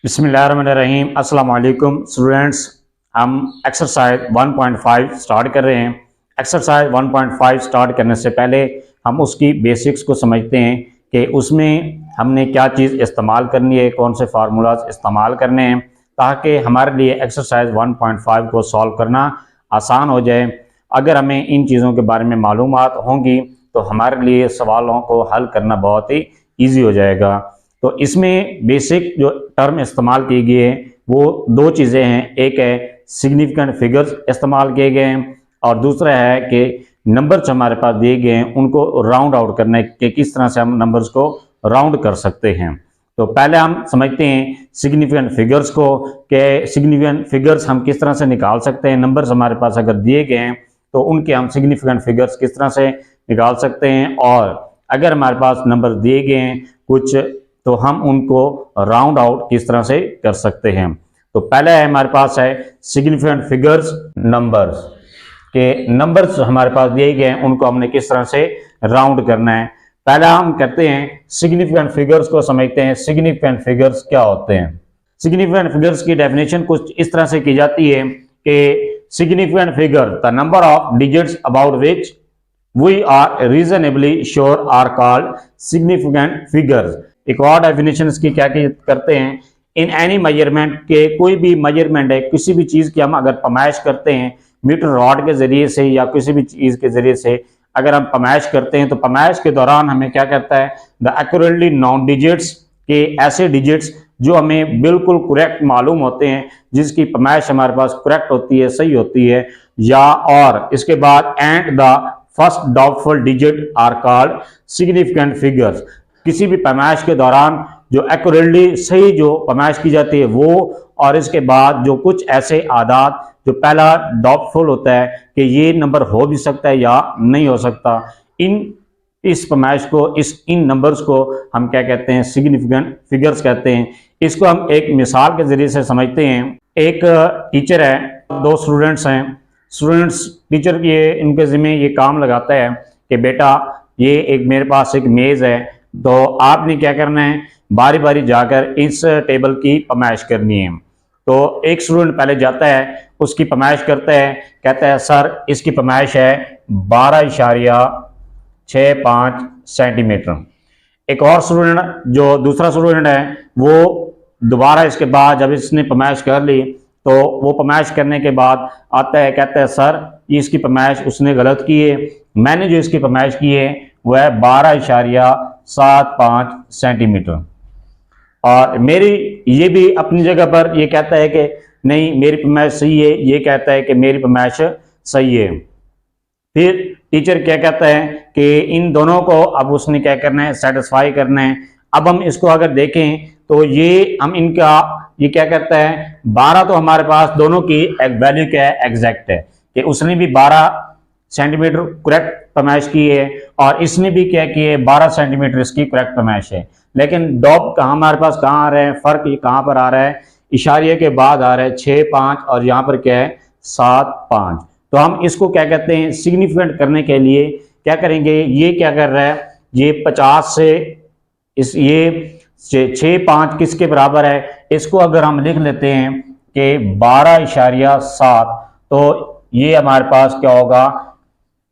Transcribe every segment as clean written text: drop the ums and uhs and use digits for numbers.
बिस्मिल्लाहिर्रहमानिर्रहीम। अस्सलाम वालेकुम स्टूडेंट्स। हम एक्सरसाइज 1.5 स्टार्ट कर रहे हैं। एक्सरसाइज 1.5 स्टार्ट करने से पहले हम उसकी बेसिक्स को समझते हैं कि उसमें हमने क्या चीज़ इस्तेमाल करनी है, कौन से फार्मूलाज इस्तेमाल करने हैं, ताकि हमारे लिए एक्सरसाइज 1.5 को सॉल्व करना आसान हो जाए। अगर हमें इन चीज़ों के बारे में मालूमात होंगी तो हमारे लिए सवालों को हल करना बहुत ही ईजी हो जाएगा। तो इसमें बेसिक जो टर्म इस्तेमाल किए गए हैं वो दो चीज़ें हैं। एक है सिग्निफिकेंट फिगर्स इस्तेमाल किए गए हैं और दूसरा है कि नंबर्स हमारे पास दिए गए हैं उनको राउंड आउट करने के किस तरह से हम नंबर्स को राउंड कर सकते हैं। तो पहले हम समझते हैं सिग्निफिकेंट फिगर्स को कि सिग्निफिकेंट फिगर्स हम किस तरह से निकाल सकते हैं। नंबर्स हमारे पास अगर दिए गए हैं तो उनके हम सिग्निफिकेंट फिगर्स किस तरह से निकाल सकते हैं, और अगर हमारे पास नंबर दिए गए हैं कुछ तो हम उनको राउंड आउट किस तरह से कर सकते हैं। तो पहले हमारे पास है सिग्निफिकेंट फिगर्स नंबर्स के नंबर्स हमारे पास दिए गए हैं उनको हमने किस तरह से राउंड करना है। पहले हम करते हैं सिग्निफिकेंट फिगर्स को समझते हैं। सिग्निफिकेंट फिगर्स क्या होते हैं। सिग्निफिकेंट फिगर्स की डेफिनेशन कुछ इस तरह से की जाती है कि significant figure the number of digits about which we are reasonably sure are called significant figures. एक और डेफिनेशन इसकी क्या करते हैं, इन एनी मेजरमेंट के कोई भी मेजरमेंट है, किसी भी चीज की हम अगर पैमाइश करते हैं मीटर रॉड के जरिए से या किसी भी चीज के जरिए से अगर हम पैमाइश करते हैं तो पैमाइश के दौरान हमें क्या कहता है, द एक्यूरेटली नोन डिजिट्स के ऐसे डिजिट्स जो हमें बिल्कुल करेक्ट मालूम होते हैं, जिसकी पैमाइश हमारे पास करेक्ट होती है, सही होती है, या और इसके बाद and the first doubtful digit are called significant figures. किसी भी पैमाइश के दौरान जो एक्यूरेटली सही जो पैमाइश की जाती है वो, और इसके बाद जो कुछ ऐसे आदात जो पहला डाउटफुल होता है कि ये नंबर हो भी सकता है या नहीं हो सकता, इस पैमाइश को इन नंबर्स को हम क्या कहते हैं, सिग्निफिकेंट फिगर्स कहते हैं। इसको हम एक मिसाल के जरिए से समझते हैं। एक टीचर है, दो स्टूडेंट्स हैं। स्टूडेंट्स टीचर ये इनके जिम्मे ये काम लगाता है कि बेटा ये एक मेरे पास एक मेज़ है, तो आपने क्या करना है, बारी बारी जाकर इस टेबल की पैमाइश करनी है। तो एक स्टूडेंट पहले जाता है, उसकी पैमाइश करता है, कहता है सर इसकी पैमाइश है 12.65 सेंटीमीटर। एक और स्टूडेंट जो दूसरा स्टूडेंट है वो दोबारा इसके बाद जब इसने पैमाइश कर ली तो वो पैमाइश करने के बाद आता है, कहता है सर ये इसकी पैमाइश उसने गलत की है, मैंने जो इसकी पैमाइश की है वह है 12.75 सेंटीमीटर, और मेरी ये भी अपनी जगह पर ये कहता है कि नहीं मेरी पैमाइश सही है, ये कहता है कि मेरी पैमाइश सही है। फिर टीचर क्या कहता है कि इन दोनों को अब उसने क्या करना है, सेटिस्फाई करना है। अब हम इसको अगर देखें तो ये हम इनका ये क्या करता है, 12 तो हमारे पास दोनों की एक वैल्यू क्या है, एग्जैक्ट है कि उसने भी 12 सेंटीमीटर करेक्ट पैमाइश की है और इसने भी क्या किया है, 12 सेंटीमीटर इसकी करेक्ट पैमाइश है। लेकिन डॉट कहाँ हमारे पास कहाँ आ रहा है, फर्क कहाँ पर आ रहा है, इशारिये के बाद आ रहा है 6-5 और यहाँ पर क्या है 7-5। तो हम इसको क्या कहते हैं, सिग्निफिकेंट करने के लिए क्या करेंगे, ये क्या कर रहा है, ये 50 से ये 6-5 किसके बराबर है, इसको अगर हम लिख लेते हैं कि 12.7, तो ये हमारे पास क्या होगा,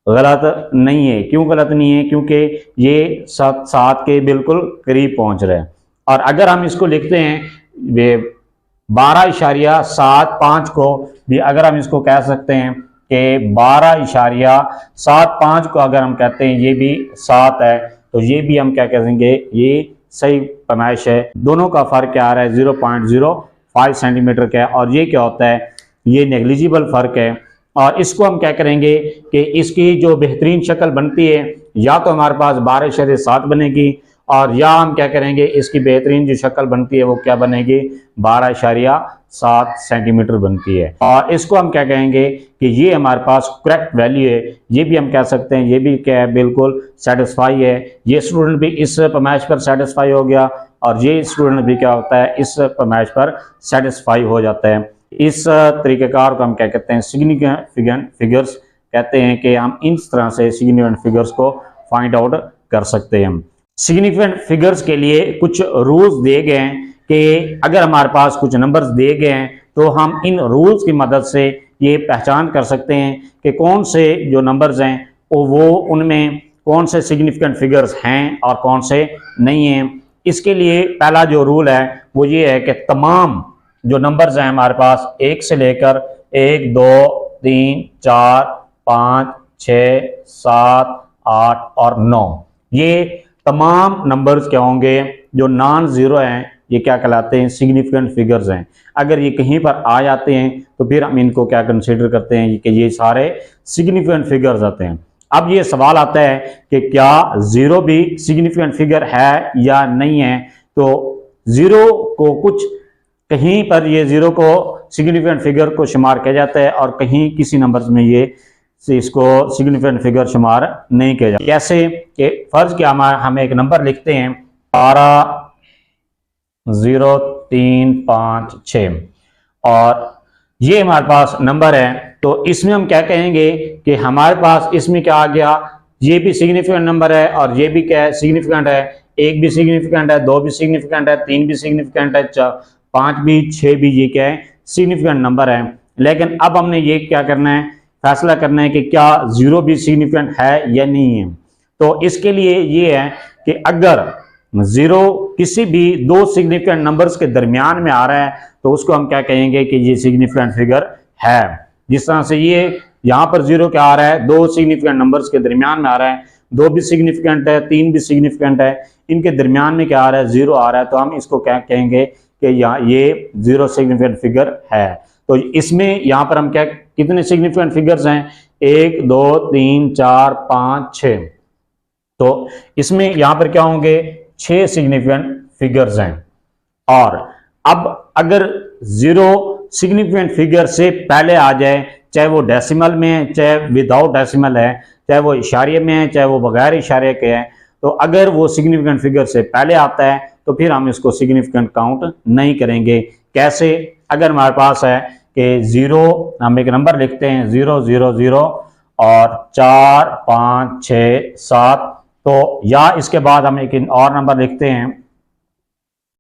गलत नहीं है। क्यों गलत नहीं है, क्योंकि ये 7 के बिल्कुल करीब पहुंच रहे हैं। और अगर हम इसको लिखते हैं 12.75 को भी अगर हम इसको कह सकते हैं कि 12.75 को अगर हम कहते हैं ये भी 7 है, तो ये भी हम क्या कहेंगे, ये सही पैमाइश है। दोनों का फर्क क्या आ रहा है, 0.05 सेंटीमीटर का है, और ये क्या होता है, ये नेग्लिजिबल फर्क है। और इसको हम क्या करेंगे कि इसकी जो बेहतरीन शक्ल बनती है, या तो हमारे पास 12.7 बनेगी, और या हम क्या करेंगे इसकी बेहतरीन जो शक्ल बनती है वो क्या बनेगी, 12.7 सेंटीमीटर बनती है। और इसको हम क्या कहेंगे कि ये हमारे पास करेक्ट वैल्यू है। ये भी हम कह सकते हैं ये भी क्या है, बिल्कुल सेटिस्फाई है। ये स्टूडेंट भी इस पैमाइश पर सेटिस्फाई हो गया और ये स्टूडेंट भी क्या होता है, इस पैमाइश पर सेटिस्फाई हो जाता है। इस तरीक़ेकार को हम क्या कहते हैं, सिग्निफिकेंट फिगर्स कहते हैं कि हम इस तरह से सिग्निफिकेंट फिगर्स को फाइंड आउट कर सकते हैं। सिग्निफिकेंट फिगर्स के लिए कुछ रूल्स दिए गए हैं कि अगर हमारे पास कुछ नंबर्स दिए गए हैं तो हम इन रूल्स की मदद से ये पहचान कर सकते हैं कि कौन से जो नंबर्स हैं वो उनमें कौन से सिग्निफिकेंट फिगर्स हैं और कौन से नहीं हैं। इसके लिए पहला जो रूल है वो ये है कि तमाम जो नंबर्स हैं हमारे पास एक से लेकर 1 2 3 4 5 6 7 8 और 9 ये तमाम नंबर्स क्या होंगे जो नॉन जीरो हैं, ये क्या कहलाते हैं, सिग्निफिकेंट फिगर्स हैं। अगर ये कहीं पर आ जाते हैं तो फिर हम इनको क्या कंसीडर करते हैं कि ये सारे सिग्निफिकेंट फिगर्स आते हैं। अब ये सवाल आता है कि क्या जीरो भी सिग्निफिकेंट फिगर है या नहीं है। तो जीरो को कुछ कहीं पर ये जीरो को सिग्निफिकेंट फिगर को शुमार किया जाता है और कहीं किसी नंबर्स में ये इसको सिग्निफिकेंट फिगर शुमार नहीं किया जाता। कैसे कि फर्ज किया हम एक नंबर लिखते हैं 12 0 3 5 6 और ये हमारे पास नंबर है। तो इसमें हम क्या कहेंगे कि हमारे पास इसमें क्या आ गया, ये भी सिग्निफिकेंट नंबर है और ये भी क्या है, सिग्निफिकेंट है। 1 भी सिग्निफिकेंट है, 2 भी सिग्निफिकेंट है, 3 भी सिग्निफिकेंट है, 5 भी, 6 भी, ये क्या है, सिग्निफिकेंट नंबर है। लेकिन अब हमने ये क्या करना है, फैसला करना है कि क्या जीरो भी सिग्निफिकेंट है या नहीं है। तो इसके लिए ये है कि अगर जीरो किसी भी दो सिग्निफिकेंट नंबर्स के दरमियान में आ रहा है तो उसको हम क्या कहेंगे कि ये सिग्निफिकेंट फिगर है। जिस तरह से ये यहाँ पर जीरो क्या आ रहा है, दो सिग्निफिकेंट नंबर्स के दरमियान में आ रहा है, 2 भी सिग्निफिकेंट है, 3 भी सिग्निफिकेंट है, इनके दरमियान में क्या आ रहा है, जीरो आ रहा है। तो हम इसको क्या कहेंगे कि यहाँ ये जीरो सिग्निफिकेंट फिगर है। तो इसमें यहाँ पर हम क्या कितने सिग्निफिकेंट फिगर्स हैं, 1 2 3 4 5 6। तो इसमें यहाँ पर क्या होंगे, 6 सिग्निफिकेंट फिगर्स हैं। और अब अगर जीरो सिग्निफिकेंट फिगर से पहले आ जाए, चाहे वो डेसिमल में है, चाहे विदाउट डेसिमल है, चाहे वो इशारे में है, चाहे वो बगैर इशारे के है, तो अगर वो सिग्निफिकेंट फिगर से पहले आता है तो फिर हम इसको सिग्निफिकेंट काउंट नहीं करेंगे। कैसे, अगर हमारे पास है कि जीरो, हम एक नंबर लिखते हैं 0 0 0 और 4 5 6 7, तो या इसके बाद हम एक और नंबर लिखते हैं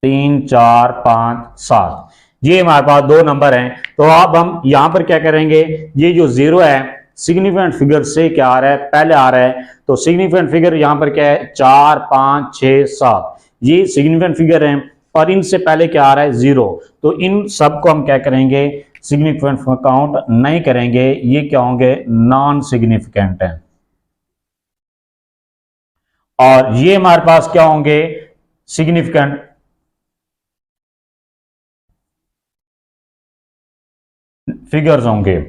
3 4 5 7, ये हमारे पास दो नंबर हैं। तो अब हम यहां पर क्या करेंगे, ये जो जीरो है सिग्निफिकेंट फिगर से क्या आ रहा है, पहले आ रहा है। तो सिग्निफिकेंट फिगर यहां पर क्या है, 4 5 6 7, ये सिग्निफिकेंट फिगर है और इनसे पहले क्या आ रहा है, जीरो। तो इन सब को हम क्या करेंगे, सिग्निफिकेंट काउंट नहीं करेंगे, ये क्या होंगे, नॉन सिग्निफिकेंट है। और ये हमारे पास क्या होंगे, सिग्निफिकेंट फिगर्स होंगे।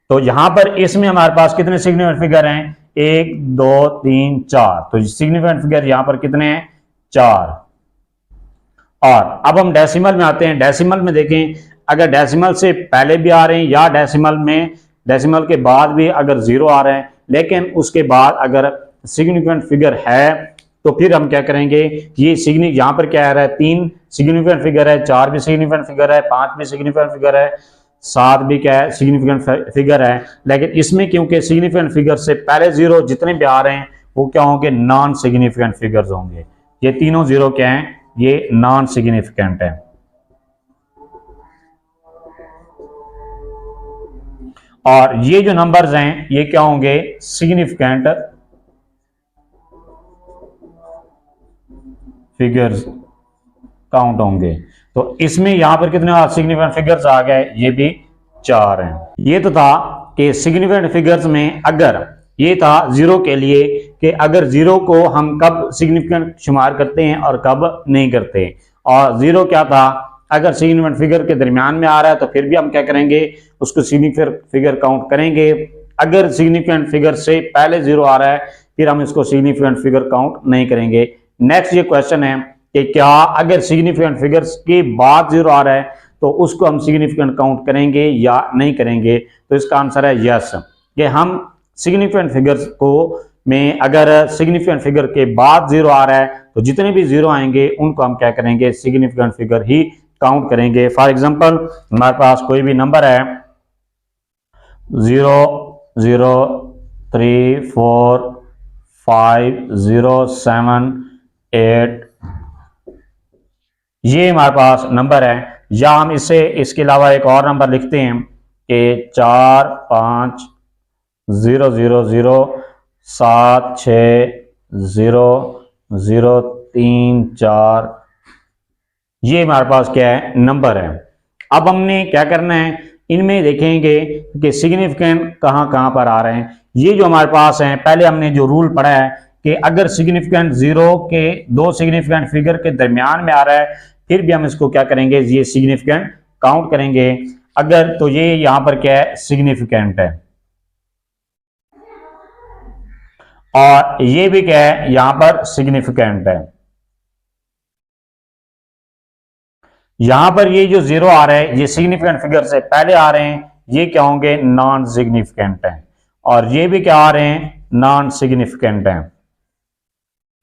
तो यहां पर इसमें हमारे पास कितने सिग्निफिकेंट फिगर हैं, 1 2 3 4। तो सिग्निफिकेंट फिगर यहां पर कितने हैं, 4। और अब हम डेसिमल में आते हैं। डेसिमल में देखें, अगर डेसिमल से पहले भी आ रहे हैं या डेसिमल में, डेसिमल के बाद भी अगर जीरो आ रहे हैं, लेकिन उसके बाद अगर सिग्निफिकेंट फिगर है तो फिर हम क्या करेंगे, ये यहां पर क्या आ रहा है, 3 सिग्निफिकेंट फिगर है, 4 भी सिग्निफिकेंट फिगर है, 5 भी सिग्निफिकेंट फिगर है, 7 भी क्या है, सिग्निफिकेंट फिगर है। लेकिन इसमें क्योंकि सिग्निफिकेंट फिगर से पहले जीरो जितने भी आ रहे हैं वो क्या होंगे, नॉन सिग्निफिकेंट फिगर्स होंगे। ये तीनों जीरो क्या हैं, ये नॉन सिग्निफिकेंट है। और ये जो नंबर्स हैं ये क्या होंगे, सिग्निफिकेंट फिगर्स काउंट होंगे। तो इसमें यहां पर कितने सिग्निफिकेंट फिगर्स आ गए, ये भी 4 हैं। ये तो था कि सिग्निफिकेंट फिगर्स में अगर ये था जीरो के लिए कि अगर जीरो को हम कब सिग्निफिकेंट शुमार करते हैं और कब नहीं करते। और जीरो क्या था, अगर सिग्निफिकेंट फिगर के दरमियान में आ रहा है तो फिर भी हम क्या करेंगे, उसको सिग्निफिकेंट फिगर काउंट करेंगे। अगर सिग्निफिकेंट फिगर से पहले जीरो आ रहा है फिर हम इसको सिग्निफिकेंट फिगर काउंट नहीं करेंगे। नेक्स्ट ये क्वेश्चन है कि क्या अगर सिग्निफिकेंट फिगर्स के बाद जीरो आ रहा है तो उसको हम सिग्निफिकेंट काउंट करेंगे या नहीं करेंगे। तो इसका आंसर है यस, कि हम सिग्निफिकेंट फिगर्स को में अगर सिग्निफिकेंट फिगर के बाद जीरो आ रहा है तो जितने भी जीरो आएंगे उनको हम क्या करेंगे, सिग्निफिकेंट फिगर ही काउंट करेंगे। फॉर एग्जांपल हमारे पास कोई भी नंबर है 0 0 3 4 5 0 7 8 ये हमारे पास नंबर है। या हम इससे इसके अलावा एक और नंबर लिखते हैं कि 4500076003 4, ये हमारे पास क्या है, नंबर है। अब हमने क्या करना है, इनमें देखेंगे कि सिग्निफिकेंट कहाँ कहाँ पर आ रहे हैं। ये जो हमारे पास है, पहले हमने जो रूल पढ़ा है कि अगर सिग्निफिकेंट जीरो के दो सिग्निफिकेंट फिगर के दरमियान में आ रहा है, फिर भी हम इसको क्या करेंगे, ये सिग्निफिकेंट काउंट करेंगे। अगर तो ये यहां पर क्या है, सिग्निफिकेंट है। और ये भी क्या है, यहां पर सिग्निफिकेंट है। यहां पर ये जो जीरो आ रहे हैं, ये सिग्निफिकेंट फिगर से पहले आ रहे हैं, ये क्या होंगे, नॉन सिग्निफिकेंट है। और ये भी क्या आ रहे हैं, नॉन सिग्निफिकेंट है।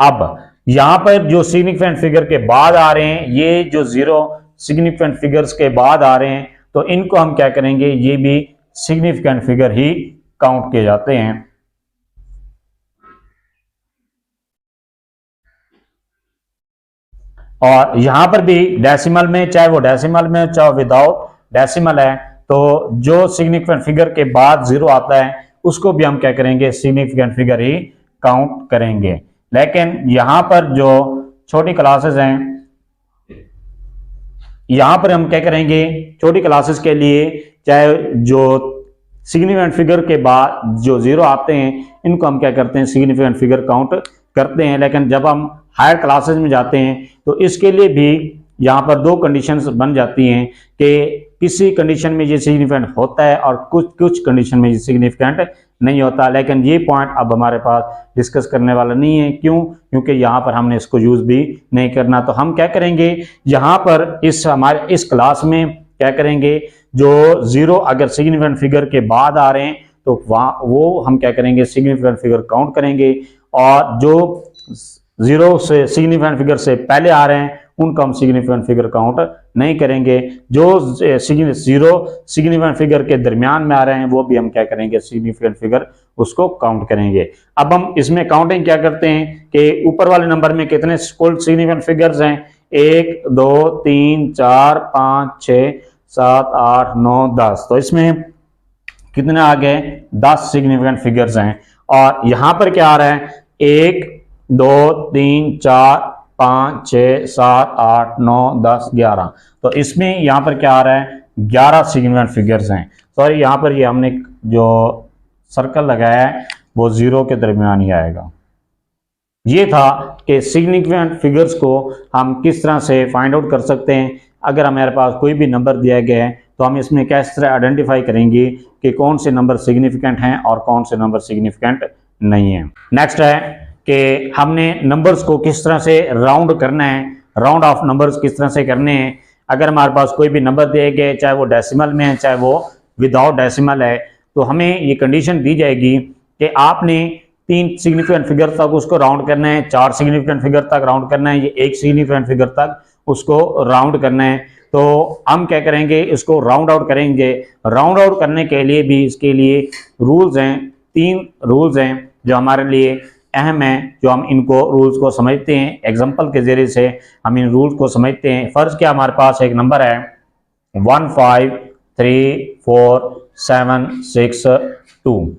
अब यहां पर जो सिग्निफिकेंट फिगर के बाद आ रहे हैं, ये जो जीरो सिग्निफिकेंट फिगर्स के बाद आ रहे हैं, तो इनको हम क्या करेंगे, ये भी सिग्निफिकेंट फिगर ही काउंट किए जाते हैं। और यहां पर भी डेसिमल में, चाहे वो डेसिमल में चाहे विदाउट डेसिमल है, तो जो सिग्निफिकेंट फिगर के बाद जीरो आता है उसको भी हम क्या करेंगे, सिग्निफिकेंट फिगर ही काउंट करेंगे। लेकिन यहां पर जो छोटी क्लासेस हैं, यहां पर हम क्या करेंगे, छोटी क्लासेस के लिए चाहे जो सिग्निफिकेंट फिगर के बाद जो जीरो आते हैं, इनको हम क्या करते हैं, सिग्निफिकेंट फिगर काउंट करते हैं। लेकिन जब हम हायर क्लासेस में जाते हैं तो इसके लिए भी यहाँ पर दो कंडीशंस बन जाती हैं कि किसी कंडीशन में ये सिग्निफिकेंट होता है और कुछ कंडीशन में ये सिग्निफिकेंट नहीं होता। लेकिन ये पॉइंट अब हमारे पास डिस्कस करने वाला नहीं है। क्यों? क्योंकि यहाँ पर हमने इसको यूज भी नहीं करना। तो हम क्या करेंगे, यहाँ पर हमारे इस क्लास में क्या करेंगे, जो जीरो अगर सिग्निफिकेंट फिगर के बाद आ रहे हैं तो वो हम क्या करेंगे, सिग्निफिकेंट फिगर काउंट करेंगे। और जो जीरो से सिग्निफिकेंट फिगर से पहले आ रहे हैं उनको हम सिग्निफिकेंट फिगर काउंट नहीं करेंगे। जो जीरो सिग्निफिकेंट फिगर के दरमियान में आ रहे हैं वो भी हम क्या करेंगे, सिग्निफिकेंट फिगर उसको काउंट करेंगे। अब हम इसमें काउंटिंग क्या करते हैं कि ऊपर वाले नंबर में कितने कुल सिग्निफिकेंट फिगर्स हैं, 1 2 3 4 5 6 7 8 9 10। तो इसमें कितने आ गए, 10 सिग्निफिकेंट फिगर्स हैं। और यहां पर क्या आ रहा है, 1 2 3 4 5 6 7 8 9 10 11। तो इसमें यहां पर क्या आ रहा है, 11 सिग्निफिकेंट फिगर्स हैं। सॉरी, यहां पर ये हमने जो सर्कल लगाया है वो जीरो के दरमियान ही आएगा। ये था कि सिग्निफिकेंट फिगर्स को हम किस तरह से फाइंड आउट कर सकते हैं। अगर हमारे पास कोई भी नंबर दिया गया है तो हम इसमें किस तरह आइडेंटिफाई करेंगे कि कौन से नंबर सिग्निफिकेंट हैं और कौन से नंबर सिग्निफिकेंट नहीं है। नेक्स्ट है कि हमने नंबर्स को किस तरह से राउंड करना है, राउंड ऑफ नंबर्स किस तरह से करने हैं। अगर हमारे पास कोई भी नंबर दिए गए, चाहे वो डेसिमल में है चाहे वो विदाउट डेसिमल है, तो हमें ये कंडीशन दी जाएगी कि आपने 3 सिग्निफिकेंट फिगर तक उसको राउंड करना है, 4 सिग्निफिकेंट फिगर तक राउंड करना है, ये 1 सिग्निफिकेंट फिगर तक उसको राउंड करना है। तो हम क्या करेंगे, इसको राउंड आउट करेंगे। राउंड आउट करने के लिए भी इसके लिए रूल्स हैं, 3 रूल्स हैं जो हमारे लिए अहम है, जो हम इनको रूल्स को समझते हैं। एग्जांपल के जरिए से हम इन रूल्स को समझते हैं। फर्ज क्या, हमारे पास एक नंबर है 1534762,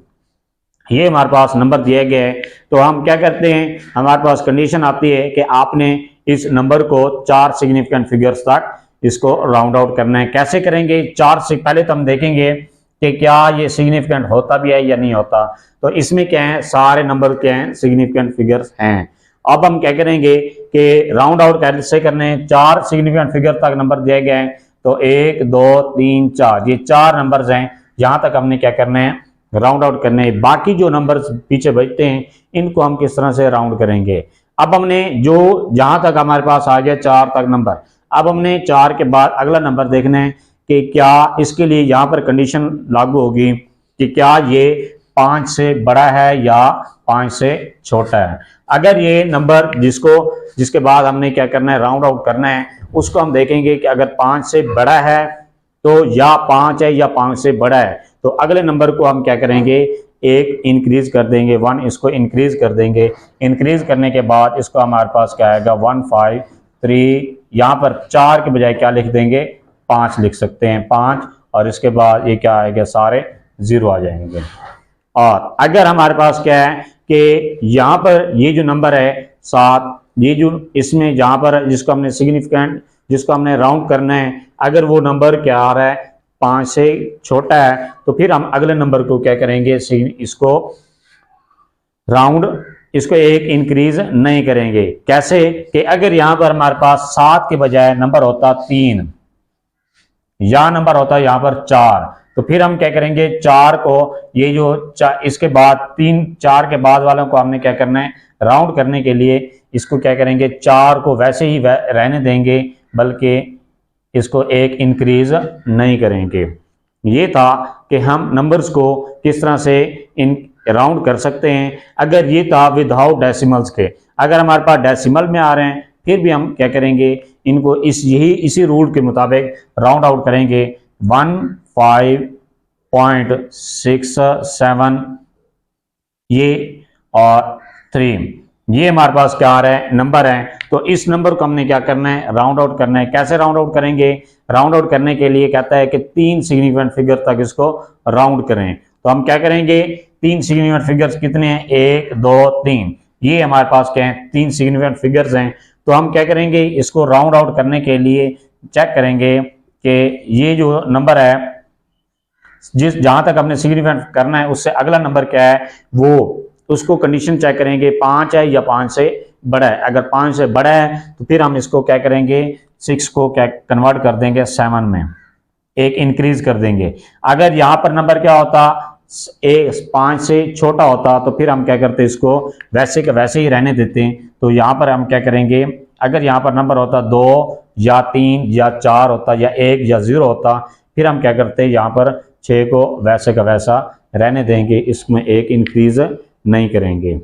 ये हमारे पास नंबर दिया गया है। तो हम क्या करते हैं, हमारे पास कंडीशन आती है कि आपने इस नंबर को 4 सिग्निफिकेंट फिगर्स तक इसको राउंड आउट करना है। कैसे करेंगे, 4 से पहले तो हम देखेंगे कि क्या ये सिग्निफिकेंट होता भी है या नहीं होता। तो इसमें क्या है, सारे नंबर क्या हैं, सिग्निफिकेंट फिगर्स हैं। अब हम क्या करेंगे कि राउंड आउट कैसे करने हैं, 4 सिग्निफिकेंट फिगर तक नंबर दिए गए हैं। तो 1 2 3 4, ये 4 नंबर्स हैं, यहां तक हमने क्या करना है, राउंड आउट करने हैं। बाकी जो नंबर्स पीछे बचते हैं इनको हम किस तरह से राउंड करेंगे। अब हमने जो यहां तक हमारे पास आ गया 4 तक नंबर, अब हमने 4 के बाद अगला नंबर देखना है कि क्या इसके लिए यहां पर कंडीशन लागू होगी कि क्या ये 5 से बड़ा है या 5 से छोटा है। अगर ये नंबर जिसके बाद हमने क्या करना है, राउंड आउट करना है, उसको हम देखेंगे कि अगर 5 से बड़ा है तो या 5 है या 5 से बड़ा है, तो अगले नंबर को हम क्या करेंगे, एक इंक्रीज कर देंगे, 1 इसको इंक्रीज कर देंगे। इंक्रीज करने के बाद इसको हमारे पास क्या आएगा, 153 यहाँ पर 4 के बजाय क्या लिख देंगे, 5 लिख सकते हैं, 5, और इसके बाद ये क्या आएगा, सारे 0 आ जाएंगे। और अगर हमारे पास क्या है कि यहाँ पर ये जो नंबर है 7, ये जो इसमें यहाँ पर जिसको हमने सिग्निफिकेंट, जिसको हमने राउंड करना है, अगर वो नंबर क्या आ रहा है 5 से छोटा है, तो फिर हम अगले नंबर को क्या करेंगे, इसको राउंड, इसको एक इंक्रीज नहीं करेंगे। कैसे कि अगर यहां पर हमारे पास 7 के बजाय नंबर होता 3 या नंबर होता यहां पर 4, तो फिर हम क्या करेंगे, 4 को ये जो इसके बाद 3, 4 के बाद वालों को हमने क्या करना है, राउंड करने के लिए इसको क्या करेंगे, 4 को वैसे ही रहने देंगे, बल्कि इसको एक इंक्रीज नहीं करेंगे। ये था कि हम नंबर्स को किस तरह से इन राउंड कर सकते हैं। अगर ये था विदाउट डेसिमल्स के, अगर हमारे पास डेसिमल में आ रहे हैं फिर भी हम क्या करेंगे, इनको इसी रूल के मुताबिक राउंड आउट करेंगे। 15.67 ये और 3, ये हमारे पास क्या आ रहा है, नंबर है। तो इस नंबर को हमने क्या करना है, राउंड आउट करना है। कैसे राउंड आउट करेंगे, राउंड आउट करने के लिए कहता है कि 3 सिग्निफिकेंट फिगर तक इसको राउंड करें। तो हम क्या करेंगे, 3 सिग्निफिकेंट फिगर्स कितने हैं, 1 2 3, ये हमारे पास क्या है, 3 सिग्निफिकेंट फिगर्स हैं। तो हम क्या करेंगे, इसको राउंड आउट करने के लिए चेक करेंगे कि ये जो नंबर है, जहां तक हमने सिग्निफिकेंट करना है उससे अगला नंबर क्या है, वो उसको कंडीशन चेक करेंगे, 5 है या 5 से बड़ा है। अगर 5 से बड़ा है तो फिर हम इसको क्या करेंगे, 6 को क्या कन्वर्ट कर देंगे 7 में, एक इंक्रीज कर देंगे। अगर यहाँ पर नंबर क्या होता, 5 से छोटा होता, तो फिर हम क्या करते, इसको वैसे के वैसे ही रहने देते हैं। तो यहाँ पर हम क्या करेंगे, अगर यहाँ पर नंबर होता 2 या 3 या 4 होता या 1 या 0 होता, फिर हम क्या करते, यहाँ पर 6 को वैसे का वैसा रहने देंगे, इसमें एक इंक्रीज नहीं करेंगे।